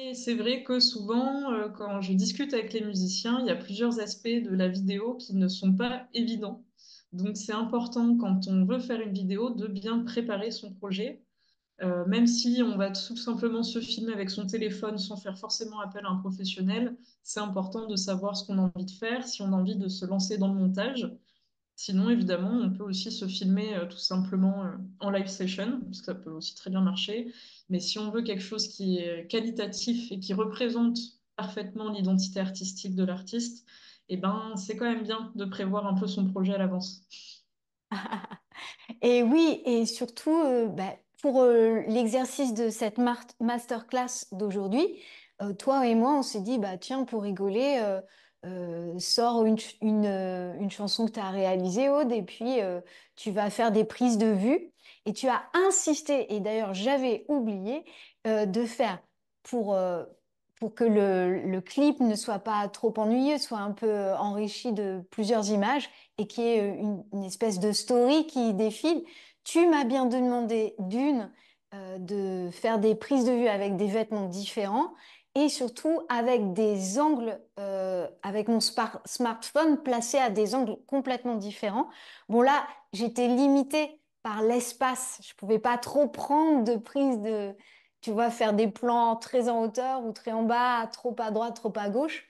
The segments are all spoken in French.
Et c'est vrai que souvent, quand je discute avec les musiciens, il y a plusieurs aspects de la vidéo qui ne sont pas évidents. Donc, c'est important quand on veut faire une vidéo de bien préparer son projet. Même si on va tout simplement se filmer avec son téléphone sans faire forcément appel à un professionnel, c'est important de savoir ce qu'on a envie de faire, si on a envie de se lancer dans le montage. Sinon, évidemment, on peut aussi se filmer tout simplement en live session, parce que ça peut aussi très bien marcher. Mais si on veut quelque chose qui est qualitatif et qui représente parfaitement l'identité artistique de l'artiste, eh ben, c'est quand même bien de prévoir un peu son projet à l'avance. Et oui, et surtout, pour l'exercice de cette masterclass d'aujourd'hui, toi et moi, on s'est dit, bah tiens, pour rigoler, sors une chanson que tu as réalisée, Aude, et puis tu vas faire des prises de vue. Et tu as insisté, et d'ailleurs j'avais oublié, de faire pour, euh, pour que le clip ne soit pas trop ennuyeux, soit un peu enrichi de plusieurs images et qu'il y ait une espèce de story qui défile. Tu m'as bien demandé de faire des prises de vue avec des vêtements différents et surtout avec des angles, avec mon smartphone placé à des angles complètement différents. Bon là, j'étais limitée par l'espace. Je pouvais pas trop prendre de prise de, tu vois, faire des plans très en hauteur ou très en bas, trop à droite, trop à gauche.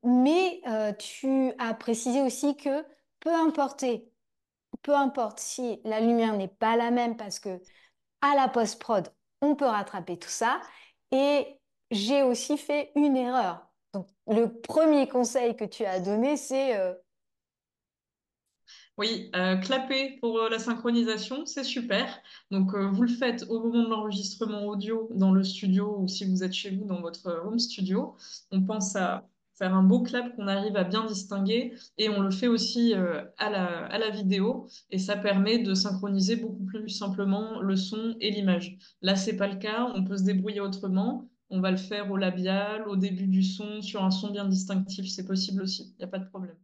Mais tu as précisé aussi que peu importe, peu importe si la lumière n'est pas la même parce que à la post-prod, on peut rattraper tout ça. Et j'ai aussi fait une erreur. Donc, le premier conseil que tu as donné, c'est Oui, clapper pour la synchronisation, c'est super. Donc, vous le faites au moment de l'enregistrement audio dans le studio ou si vous êtes chez vous dans votre home studio. On pense à faire un beau clap qu'on arrive à bien distinguer et on le fait aussi à la vidéo et ça permet de synchroniser beaucoup plus simplement le son et l'image. Là, c'est pas le cas, on peut se débrouiller autrement. On va le faire au labial, au début du son, sur un son bien distinctif, c'est possible aussi, il n'y a pas de problème.